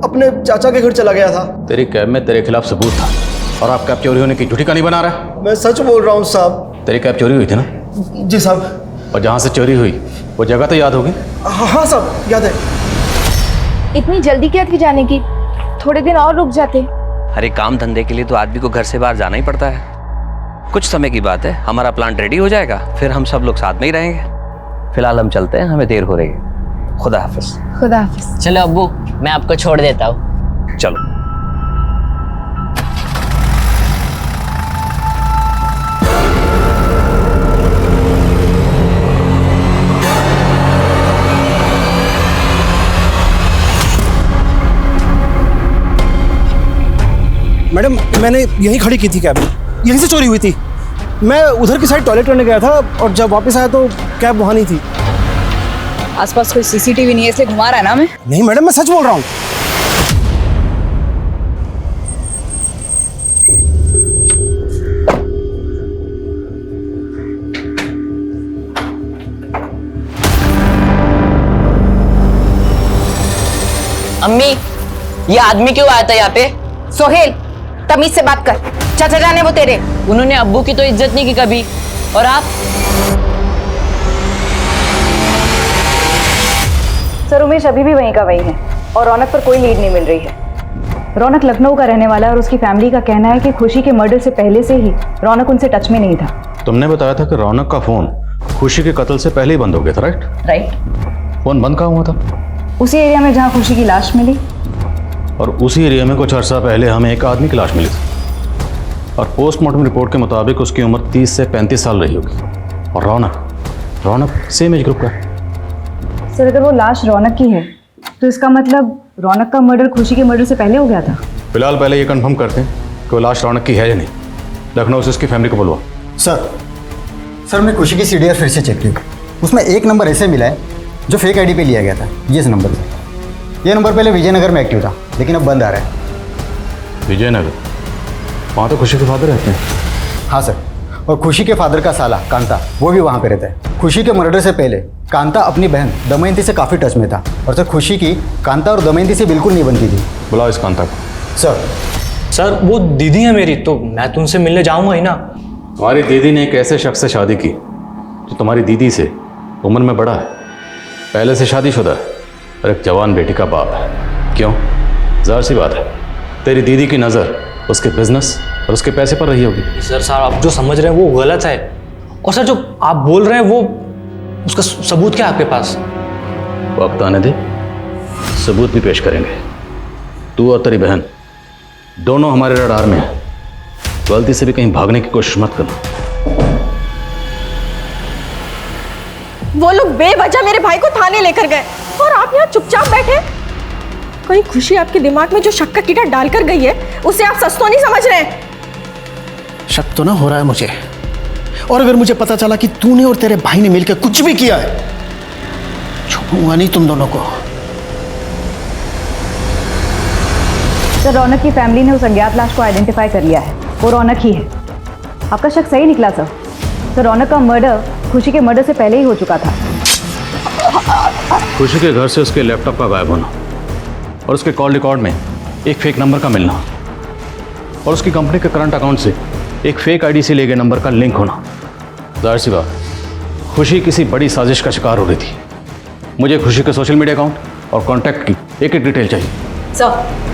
Speaker 6: अपने चाचा के घर चला गया था।
Speaker 11: तेरी कैब में तेरे खिलाफ सबूत था, और आप कैब चोरी होने की झूठी कहानी बना रहा है।
Speaker 6: मैं सच बोल रहा हूँ साहब।
Speaker 11: तेरी कैब चोरी हुई थी ना?
Speaker 6: जी साहब।
Speaker 11: और जहाँ से चोरी हुई वो जगह तो याद होगी?
Speaker 6: हाँ साहब, याद है।
Speaker 7: इतनी जल्दी क्या थी जाने की? थोड़े दिन और रुक जाते।
Speaker 4: अरे काम धंधे के लिए तो आदमी को घर से बाहर जाना ही पड़ता है। कुछ समय की बात है, हमारा प्लांट रेडी हो जाएगा, फिर हम सब लोग साथ में ही रहेंगे। फिलहाल हम चलते हैं, हमें देर हो रही है। खुदा हाफिज।
Speaker 8: खुदा हाफिज।
Speaker 13: चलो अब्बू, मैं आपको छोड़ देता हूँ।
Speaker 4: चलो।
Speaker 6: मैडम, मैंने यहीं खड़ी की थी कैब, यहीं से चोरी हुई थी। मैं उधर की साइड टॉयलेट करने गया था, और जब वापस आया तो कैब वहाँ नहीं थी।
Speaker 12: आसपास कोई CCTV नहीं है इसलिए घुमा रहा है ना मैं?
Speaker 6: नहीं मैडम, मैं सच बोल रहा हूँ।
Speaker 13: अम्मी, ये आदमी क्यों आया था यहाँ पे?
Speaker 8: सोहेल, तमीज से बात कर। चाचा जाने वो तेरे।
Speaker 13: उन्होंने अब्बू की तो इज्जत नहीं की कभी, और आप?
Speaker 12: सर उमेश अभी भी वहीं का वहीं है और रौनक पर कोई लीड नहीं मिल रही है। रौनक लखनऊ का रहने वाला है और उसकी फैमिली का कहना है कि खुशी के मर्डर से पहले से ही रौनक उनसे टच में नहीं था।
Speaker 11: तुमने बताया था कि रौनक का फोन खुशी के कत्ल से पहले ही बंद हो गया था,
Speaker 12: राइट।
Speaker 11: फोन बंद कहाँ हुआ था?
Speaker 12: उसी एरिया में जहाँ खुशी की लाश मिली।
Speaker 11: और उसी एरिया में कुछ अर्सा पहले हमें एक आदमी की लाश मिली थी और पोस्टमार्टम रिपोर्ट के मुताबिक उसकी उम्र 30 से 35 साल रही होगी। और रौनक सेम एज ग्रुप का है।
Speaker 12: सर अगर वो लाश रौनक की है तो इसका मतलब रौनक का मर्डर खुशी के मर्डर से पहले हो गया था।
Speaker 11: फिलहाल पहले ये कंफर्म करते हैं कि वो लाश रौनक की है या नहीं। लखनऊ से उसकी फैमिली को बुलवा।
Speaker 14: सर मैं खुशी की सीडीआर फिर से चेक की, उसमें एक नंबर ऐसे मिला है जो फेक आईडी पे लिया गया था। ये नंबर से ये नंबर पहले विजयनगर में एक्टिव था लेकिन अब बंद आ रहा है।
Speaker 11: विजयनगर? वहाँ तो खुशी के फादर रहते हैं।
Speaker 14: हाँ सर, और खुशी के फादर का साला कांता वो भी वहाँ पे रहता है। खुशी के मर्डर से पहले कांता अपनी बहन दमयंती से काफ़ी टच में था और सर खुशी की कांता और दमयंती से बिल्कुल नहीं बनती थी।
Speaker 11: बुलाओ इस कांता को।
Speaker 5: सर वो दीदी है मेरी, तो मैं तुमसे मिलने जाऊंगा ही ना।
Speaker 11: तुम्हारी दीदी ने एक ऐसे शख्स से शादी की जो तुम्हारी दीदी से उम्र में बड़ा है, पहले से शादीशुदा है और एक जवान बेटी का बाप है। क्यों? ज़ाहिर सी बात है तेरी दीदी की नज़र उसके बिजनेस और उसके पैसे पर रही होगी।
Speaker 5: सर साहब आप जो समझ रहे हैं वो गलत है। और सर जो आप बोल रहे हैं वो उसका सबूत क्या है आपके पास?
Speaker 11: वक्त आने दे, सबूत भी पेश करेंगे। तू और तेरी बहन दोनों हमारे रडार में है। गलती से भी कहीं भागने की कोशिश मत करना।
Speaker 7: वो लोग बेवजह मेरे भाई को थाने लेकर गए और आप यहाँ चुपचाप बैठे। कहीं खुशी आपके दिमाग में जो शक का कीड़ा डालकर गई है उसे आप सच तो नहीं समझ रहे हैं?
Speaker 10: शक तो ना हो रहा है मुझे, और अगर मुझे पता चला कि तूने और तेरे भाई ने मिलकर कुछ भी किया है, छोड़ूंगा नहीं तुम दोनों को।
Speaker 12: सर रौनक की फैमिली ने उस अज्ञात लाश को आइडेंटिफाई कर लिया है, वो रौनक ही है। आपका शक सही निकला सर। सर रौनक का मर्डर खुशी के मर्डर से पहले ही हो चुका था।
Speaker 11: खुशी के घर से उसके लैपटॉप का गायब होना और उसके कॉल रिकॉर्ड में एक फेक नंबर का मिलना और उसकी कंपनी के करंट अकाउंट से एक फेक आईडी से लिए गए नंबर का लिंक होना, जाहिर सी बात खुशी किसी बड़ी साजिश का शिकार हो रही थी। मुझे खुशी के सोशल मीडिया अकाउंट और कॉन्टैक्ट की एक एक डिटेल चाहिए।
Speaker 12: सर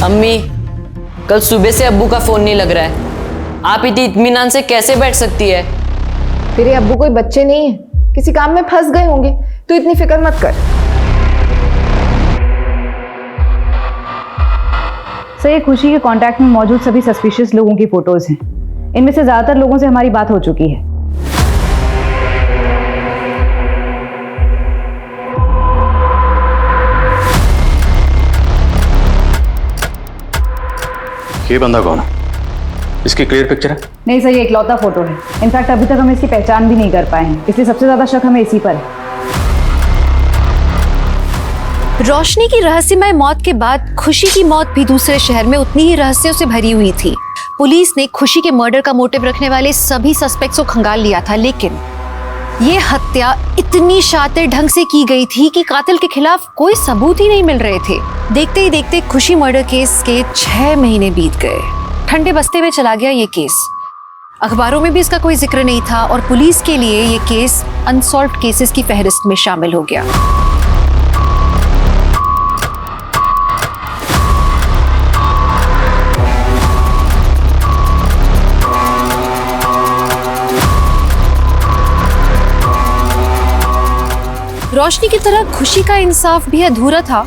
Speaker 13: अम्मी कल सुबह से अब्बू का फोन नहीं लग रहा है। आप इतनी इत्मीनान से कैसे बैठ सकती है?
Speaker 8: तेरे अब्बू कोई बच्चे नहीं है, किसी काम में फंस गए होंगे, तू इतनी फिक्र मत कर।
Speaker 12: सर ये खुशी के कांटेक्ट में मौजूद सभी सस्पिशियस लोगों की फोटोज हैं। इनमें से ज्यादातर लोगों से हमारी बात हो चुकी है।
Speaker 11: ये बंदा कौन है? इसकी क्लियर पिक्चर है?
Speaker 12: नहीं सर ये इकलौता फोटो है। इनफैक्ट अभी तक हम इसकी पहचान भी नहीं कर पाए हैं, इसलिए सबसे ज्यादा शक हमें इसी पर है।
Speaker 3: रोशनी की रहस्यमय मौत के बाद खुशी की मौत भी दूसरे शहर में उतनी ही रहस्यों से भरी हुई थी। पुलिस ने खुशी के मर्डर का मोटिव रखने वाले सभी सस्पेक्ट्स को खंगाल लिया था, लेकिन ये हत्या इतनी शातिर ढंग से की गई थी कि कातिल के खिलाफ कोई सबूत ही नहीं मिल रहे थे। देखते ही देखते खुशी मर्डर केस के 6 महीने बीत गए। ठंडे बस्ते में चला गया ये केस। अखबारों में भी इसका कोई जिक्र नहीं था और पुलिस के लिए ये केस अनसॉल्व्ड केसेस की फहरिस्त में शामिल हो गया। रोशनी की तरह खुशी का इंसाफ भी अधूरा था,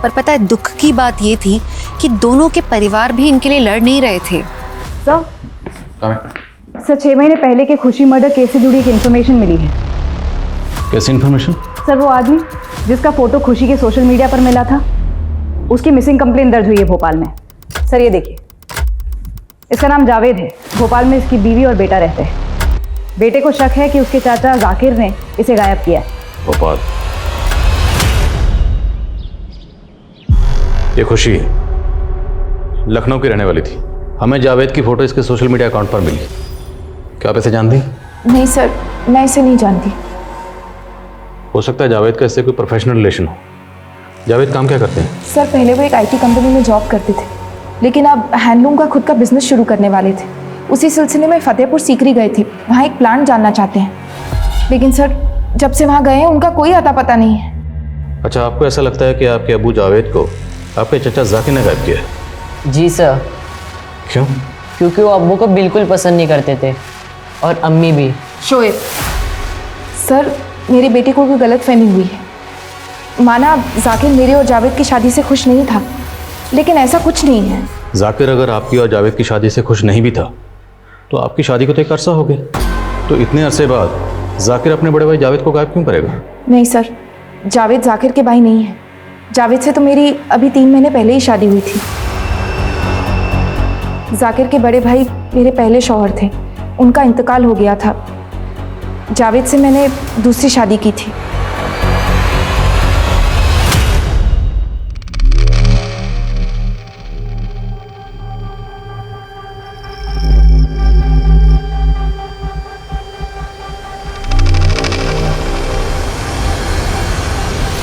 Speaker 3: पर पता है दुख की बात ये थी कि दोनों के परिवार भी इनके लिए लड़ नहीं रहे थे।
Speaker 12: सर 6 महीने पहले के खुशी मर्डर केस से जुड़ी एक इन्फॉर्मेशन मिली है।
Speaker 11: कैसी इन्फॉर्मेशन?
Speaker 12: सर वो आदमी जिसका फोटो खुशी के सोशल मीडिया पर मिला था, उसकी मिसिंग कंप्लेंट दर्ज हुई है भोपाल में। सर ये देखिए, इसका नाम जावेद है। भोपाल में इसकी बीवी और बेटा रहते हैं। बेटे को शक है कि उसके चाचा जाकिर ने इसे गायब किया है।
Speaker 11: भोपाल? ये खुशी लखनऊ की रहने वाली थी। हमें जावेद की फोटो इसके सोशल मीडिया अकाउंट पर मिली। क्या आप इसे जानती?
Speaker 8: नहीं सर, मैं इसे नहीं जानती।
Speaker 11: हो सकता है जावेद का इससे कोई प्रोफेशनल रिलेशन हो। जावेद काम क्या करते हैं?
Speaker 15: सर पहले वो एक आईटी कंपनी में जॉब करते थे, लेकिन अब हैंडलूम का खुद का बिजनेस शुरू करने वाले थे। उसी सिलसिले में फतेहपुर सीकरी गए थे, वहाँ एक प्लांट जानना चाहते हैं। लेकिन सर जब से वहाँ गए हैं उनका कोई अता पता नहीं है।
Speaker 11: अच्छा, आपको ऐसा लगता है कि आपके अबू जावेद को आपके चचा जाकिर ने गायब किया है?
Speaker 13: जी सर।
Speaker 11: क्यों?
Speaker 13: क्योंकि वो अब्बू को बिल्कुल पसंद नहीं करते थे, और अम्मी भी।
Speaker 15: शोएब सर, मेरी बेटी को कोई गलत फहमी हुई है। माना जाकिर मेरे और जावेद की शादी से खुश नहीं था, लेकिन ऐसा कुछ नहीं है।
Speaker 11: जाकिर अगर आपकी और जावेद की शादी से खुश नहीं भी था तो आपकी शादी को तो एक अरसा हो गया, तो इतने अरसे बाद जाकिर अपने बड़े भाई जावेद को गायब क्यों करेगा?
Speaker 15: नहीं सर, जावेद जाकिर के भाई नहीं है। जावेद से तो मेरी अभी 3 महीने पहले ही शादी हुई थी। जाकिर के बड़े भाई मेरे पहले शौहर थे, उनका इंतकाल हो गया था। जावेद से मैंने दूसरी शादी की थी।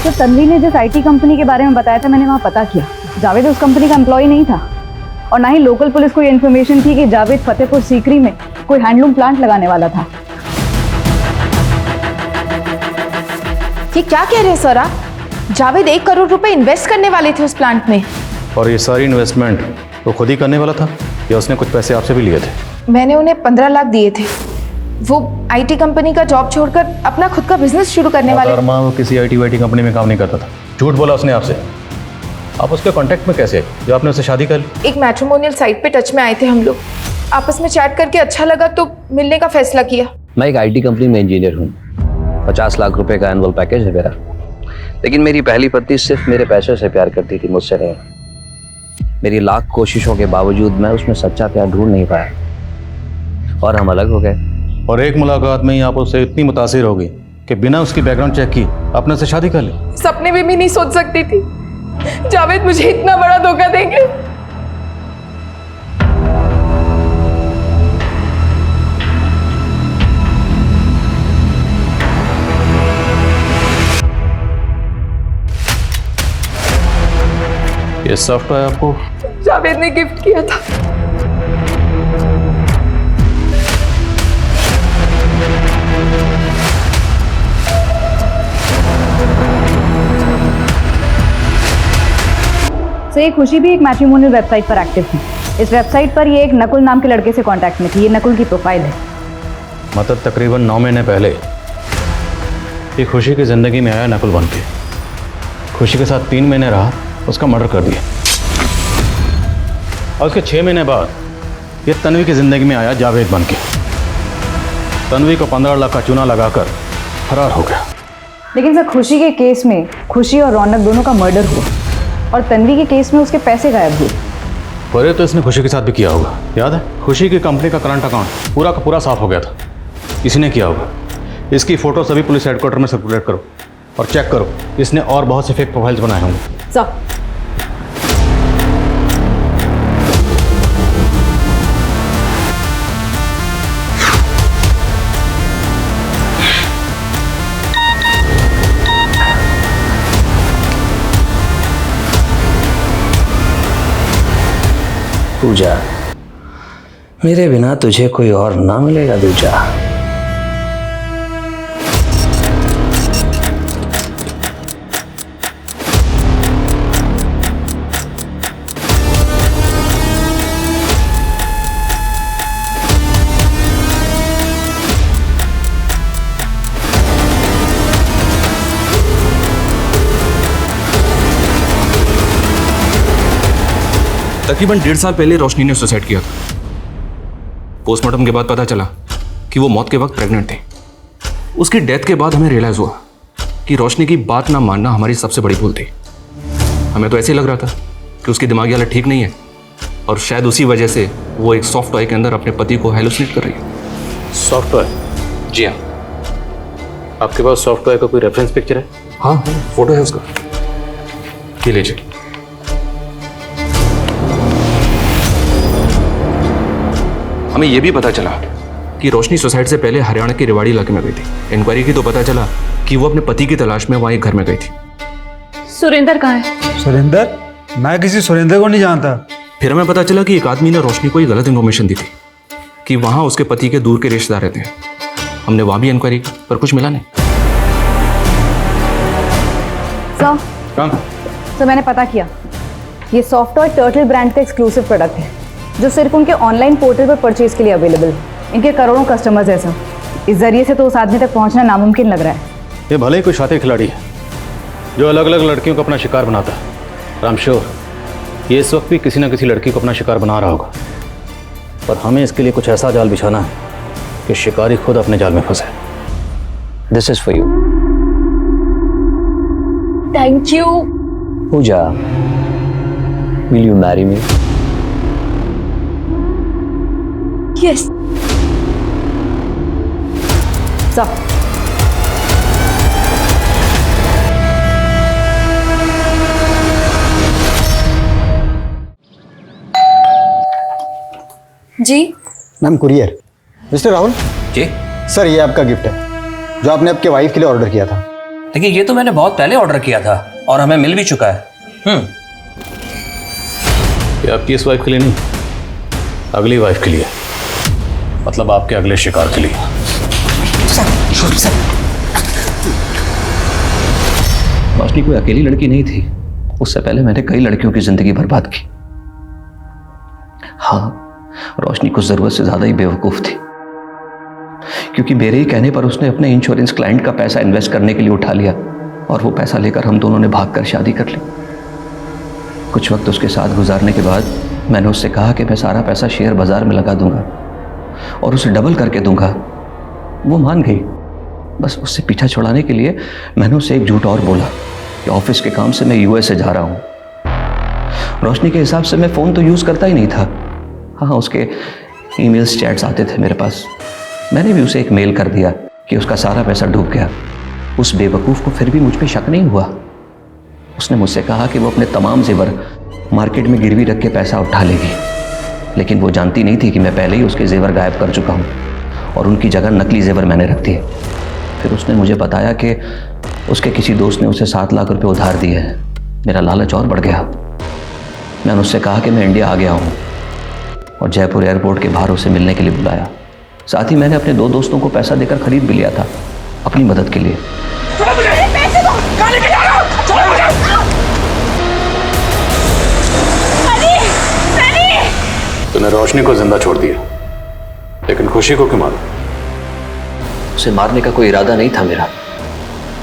Speaker 12: तो तन्वी ने जिस आईटी कंपनी के बारे में बताया था, मैंने वहाँ पता किया। जावेद उस कंपनी का एम्प्लॉय नहीं था, और ना ही लोकल पुलिस को ये इन्फॉर्मेशन थी कि जावेद फतेहपुर सीकरी में कोई हैंडलूम प्लांट लगाने वाला था।
Speaker 15: ये क्या कह रहे हैं सर आप? जावेद 1 करोड़ रुपए इन्वेस्ट करने वाले थे उस प्लांट में।
Speaker 11: और ये सारी इन्वेस्टमेंट वो खुद ही करने वाला था या उसने कुछ पैसे आपसे भी लिए थे?
Speaker 15: मैंने उन्हें 15 लाख दिए थे। वो आईटी कंपनी का जॉब छोड़कर अपना खुद का बिजनेस शुरू करने वाले।
Speaker 11: वो किसी आईटी कंपनी में काम नहीं करता था, झूठ बोला उसने आपसे। आप उसके कांटेक्ट में कैसे जो आपने उससे शादी कर ली?
Speaker 15: एक मैट्रिमोनियल साइट पे टच में आए थे हम लोग, आपस में चैट करके अच्छा लगा तो मिलने का फैसला किया।
Speaker 4: मैं एक आईटी कंपनी में इंजीनियर हूँ, 50 लाख रुपए का एनुअल पैकेज है मेरा। लेकिन मेरी पहली पत्नी सिर्फ मेरे पैसे से प्यार करती थी, मुझसे नहीं। मेरी लाख कोशिशों के बावजूद मैं उसमें सच्चा प्यार ढूंढ नहीं पाया और हम अलग हो गए।
Speaker 11: और एक मुलाकात में ही आप उससे इतनी मुतासिर हो गई कि बिना उसकी बैकग्राउंड चेक की आपने उससे शादी कर ली।
Speaker 15: सपने में भी नहीं सोच सकती थी जावेद मुझे इतना बड़ा धोखा देंगे।
Speaker 11: ये सॉफ्टवेयर आपको
Speaker 15: जावेद ने गिफ्ट किया था।
Speaker 12: तो ये खुशी भी एक मैट्रिमोनियल वेबसाइट पर एक्टिव थी। इस वेबसाइट पर ये एक नकुल नाम के लड़के से कांटेक्ट में थी। ये नकुल की प्रोफाइल है।
Speaker 11: मतलब तकरीबन 9 महीने पहले ये खुशी की ज़िंदगी में आया नकुल बन के, खुशी के साथ 3 महीने रहा, उसका मर्डर कर दिया। और उसके 6 महीने बाद ये तन्वी की ज़िंदगी में आया जावेद बन के। तन्वी को 15 लाख का चूना लगाकर फरार हो गया।
Speaker 12: लेकिन सर, खुशी के केस में खुशी और रौनक दोनों का मर्डर हुआ, और तन्वी के केस में उसके पैसे गायब हुए।
Speaker 11: पर तो इसने खुशी के साथ भी किया होगा, याद है? खुशी की कंपनी का करंट अकाउंट पूरा का पूरा साफ हो गया था, इसी ने किया होगा। इसकी फोटो सभी पुलिस हेडक्वार्टर में सर्कुलेट करो और चेक करो, इसने और बहुत से फेक प्रोफाइल्स बनाए होंगे।
Speaker 12: सर,
Speaker 4: पूजा, मेरे बिना तुझे कोई और ना मिलेगा दूजा।
Speaker 2: तकरीबन 1.5 साल पहले रोशनी ने सुसाइड किया था। पोस्टमार्टम के बाद पता चला कि वो मौत के वक्त प्रेग्नेंट थी। उसकी डेथ के बाद हमें रियलाइज हुआ कि रोशनी की बात ना मानना हमारी सबसे बड़ी भूल थी। हमें तो ऐसे ही लग रहा था कि उसकी दिमागी हालत ठीक नहीं है और शायद उसी वजह से वो एक सॉफ्ट टॉय के अंदर अपने पति को हेलुसिनेट कर रही है।
Speaker 11: Soft toy?
Speaker 2: जी हाँ।
Speaker 11: आपके पास सॉफ्ट टॉय का कोई रेफरेंस पिक्चर है?
Speaker 2: हाँ, फोटो है उसका, ये लीजिए। हमें यह भी पता चला कि रोशनी सुसाइड से पहले हरियाणा के रेवाड़ी इलाके में गई थी। इंक्वायरी की तो पता चला कि वो अपने पति की तलाश में वहाँ एक घर में गई थी।
Speaker 1: सुरेंद्र कहाँ है?
Speaker 16: सुरेंद्र? मैं किसी सुरेंद्र को नहीं जानता।
Speaker 2: फिर हमें पता चला कि एक आदमी ने रोशनी को ही गलत इन्फॉर्मेशन दी थी कि वहां उसके पति के दूर के रिश्तेदार रहते हैं। हमने वहां भी इंक्वायरी की पर कुछ मिला नहीं।
Speaker 12: सर मैंने पता किया, ये सॉफ्ट टॉय टर्टल ब्रांड का एक्सक्लूसिव प्रोडक्ट है जो सिर्फ उनके ऑनलाइन पोर्टल पर परचेज के लिए अवेलेबल है। इनके करोड़ों कस्टमर्स हैं सर। इस जरिए से तो उस आदमी तक पहुंचना नामुमकिन लग रहा है।
Speaker 10: ये भले ही कोई शातिर खिलाड़ी है जो अलग अलग लड़कियों को अपना शिकार बनाता है। राम श्योर ये इस वक्त भी किसी ना किसी लड़की को अपना शिकार बना रहा होगा, पर हमें इसके लिए कुछ ऐसा जाल बिछाना है कि शिकारी खुद अपने जाल में फंसे।
Speaker 4: This is for you.
Speaker 9: Thank you.
Speaker 4: Pooja, will you marry me?
Speaker 9: Yes.
Speaker 15: जी
Speaker 14: ma'am courier. Mister Rahul
Speaker 4: ji
Speaker 14: sir, ये आपका गिफ्ट है जो आपने आपके वाइफ के लिए ऑर्डर किया था।
Speaker 4: देखिए ये तो मैंने बहुत पहले ऑर्डर किया था और हमें मिल भी चुका है।
Speaker 10: ये आपकी इस वाइफ के लिए नहीं, अगली वाइफ के लिए, मतलब आपके अगले शिकार के लिए।
Speaker 4: रोशनी कोई अकेली लड़की नहीं थी। उससे पहले मैंने कई लड़कियों की जिंदगी बर्बाद की। हाँ, रोशनी कुछ जरूरत से ज्यादा ही बेवकूफ थी, क्योंकि मेरे ही कहने पर उसने अपने इंश्योरेंस क्लाइंट का पैसा इन्वेस्ट करने के लिए उठा लिया और वो पैसा लेकर हम दोनों ने भागकर शादी कर ली। कुछ वक्त उसके साथ गुजारने के बाद मैंने उससे कहा कि मैं सारा पैसा शेयर बाजार में लगा दूंगा और उसे डबल करके दूंगा। वो मान गई। बस उससे पीछा छुड़ाने के लिए मैंने उसे एक झूठ और बोला कि ऑफिस के काम से मैं यूएसए जा रहा हूँ। रोशनी के हिसाब से मैं फ़ोन तो यूज़ करता ही नहीं था। हाँ, उसके ईमेल्स चैट्स आते थे मेरे पास। मैंने भी उसे एक मेल कर दिया कि उसका सारा पैसा डूब गया। उस बेवकूफ़ को फिर भी मुझ पे शक नहीं हुआ। उसने मुझसे कहा कि वो अपने तमाम जेवर मार्केट में गिरवी रख के पैसा उठा लेगी, लेकिन वो जानती नहीं थी कि मैं पहले ही उसके जेवर गायब कर चुका हूँ और उनकी जगह नकली जेवर मैंने रख दिए। फिर उसने मुझे बताया कि उसके किसी दोस्त ने उसे 7 लाख रुपए उधार दिए हैं। मेरा लालच और बढ़ गया। मैंने उससे कहा कि मैं इंडिया आ गया हूँ और जयपुर एयरपोर्ट के बाहर उसे मिलने के लिए बुलाया। साथ ही मैंने अपने 2 दोस्तों को पैसा देकर खरीद भी लिया था अपनी मदद के लिए।
Speaker 10: तूने रोशनी को जिंदा छोड़ दिया, लेकिन खुशी को क्यों मारा?
Speaker 4: उसे मारने का कोई इरादा नहीं था मेरा।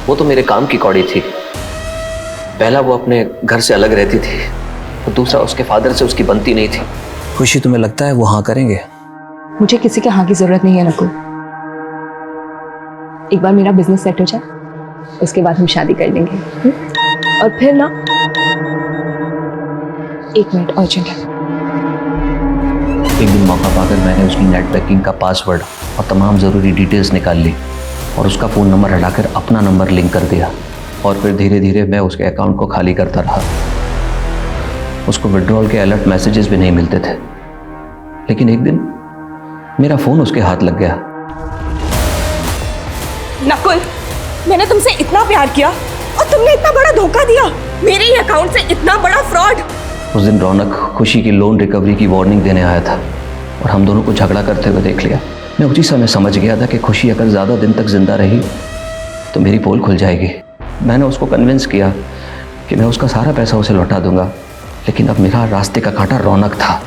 Speaker 4: वो तो मेरे काम की कौड़ी थी। पहला वो अपने घर से अलग रहती थी और दूसरा उसके फादर से उसकी बनती नहीं थी। खुशी तुम्हें लगता है वो हाँ करेंगे?
Speaker 15: मुझे किसी के हाँ की जरूरत नहीं है नकुल। एक बार मेरा बिजनेस सेट हो जाए, उसके बाद हम शादी कर लेंगे। और फिर ना, 1 मिनट अर्जेंट है।
Speaker 4: एक दिन मौका पाकर मैंने उसकी नेट बैंकिंग का पासवर्ड और तमाम ज़रूरी डिटेल्स निकाल ली और उसका फ़ोन नंबर हटाकर अपना नंबर लिंक कर दिया और फिर धीरे धीरे मैं उसके अकाउंट को खाली करता रहा। उसको विड्रॉल के अलर्ट मैसेजेस भी नहीं मिलते थे, लेकिन एक दिन मेरा फ़ोन उसके हाथ लग गया।
Speaker 7: नकुल, मैंने तुमसे इतना प्यार किया और तुमने इतना बड़ा धोखा दिया। मेरे ही अकाउंट से इतना बड़ा फ्रॉड।
Speaker 4: उस दिन रौनक खुशी की लोन रिकवरी की वार्निंग देने आया था और हम दोनों को झगड़ा करते हुए देख लिया। मैं उसी समय समझ गया था कि खुशी अगर ज़्यादा दिन तक जिंदा रही तो मेरी पोल खुल जाएगी। मैंने उसको कन्विंस किया कि मैं उसका सारा पैसा उसे लौटा दूंगा, लेकिन अब मेरा रास्ते का कांटा रौनक था,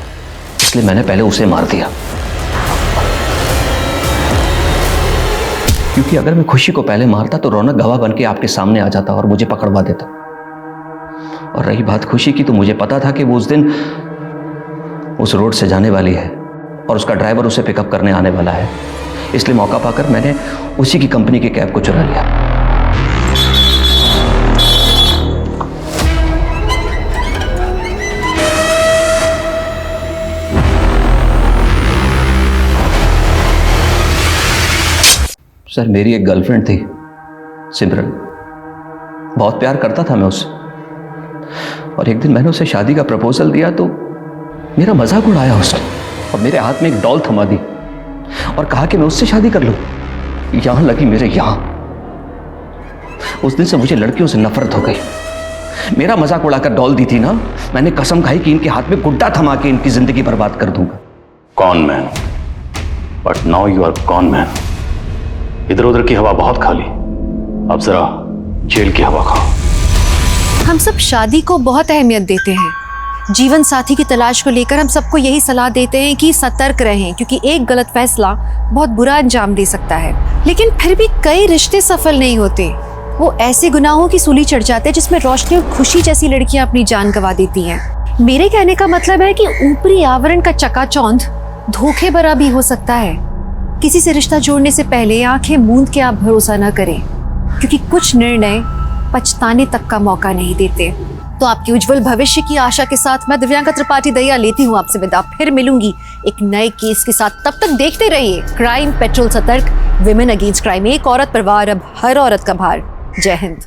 Speaker 4: इसलिए मैंने पहले उसे मार दिया। क्योंकि अगर मैं खुशी को पहले मारता तो रौनक गवाह बन के आपके सामने आ जाता और मुझे पकड़वा देता। और रही बात खुशी की, तो मुझे पता था कि वो उस दिन उस रोड से जाने वाली है और उसका ड्राइवर उसे पिकअप करने आने वाला है, इसलिए मौका पाकर मैंने उसी की कंपनी के कैब को चुरा लिया। सर, मेरी एक गर्लफ्रेंड थी सिमरन। बहुत प्यार करता था मैं उससे, और एक दिन मैंने उसे शादी का प्रपोजल दिया तो मेरा मजाक उड़ाया उसने और मेरे हाथ में एक डॉल थमा दी और कहा कि मैं उससे शादी कर लूं। यहां लगी मेरे यहां। उस दिन से मुझे लड़कियों से नफरत हो गई। मेरा मजाक उड़ाकर डॉल दी थी ना, मैंने कसम खाई कि इनके हाथ में गुड्डा थमा के इनकी जिंदगी बर्बाद कर दूंगा।
Speaker 10: Con man, but now you are con man. इधर उधर की हवा बहुत खाली, अब जरा जेल की हवा खाओ।
Speaker 3: हम सब शादी को बहुत अहमियत देते हैं। जीवन साथी की तलाश को लेकर हम सबको यही सलाह देते हैं कि सतर्क रहें, क्योंकि एक गलत फैसला बहुत बुरा अंजाम दे सकता है। लेकिन फिर भी कई रिश्ते सफल नहीं होते। वो ऐसे गुनाहों की सूली चढ़ जाते हैं जिसमें रोशनी और खुशी जैसी लड़कियां अपनी जान गंवा देती हैं। मेरे कहने का मतलब है कि ऊपरी आवरण का चकाचौंध धोखे भरा भी हो सकता है। किसी से रिश्ता जोड़ने से पहले आंखें मूंद के आप भरोसा न करें, क्योंकि कुछ निर्णय पछताने तक का मौका नहीं देते। तो आपके उज्जवल भविष्य की आशा के साथ मैं दिव्यांका त्रिपाठी दहिया लेती हूँ आपसे विदा। फिर मिलूंगी एक नए केस के साथ। तब तक देखते रहिए क्राइम पेट्रोल सतर्क, विमेन अगेंस्ट क्राइम। एक औरत पर वार, अब हर औरत का भार। जय हिंद।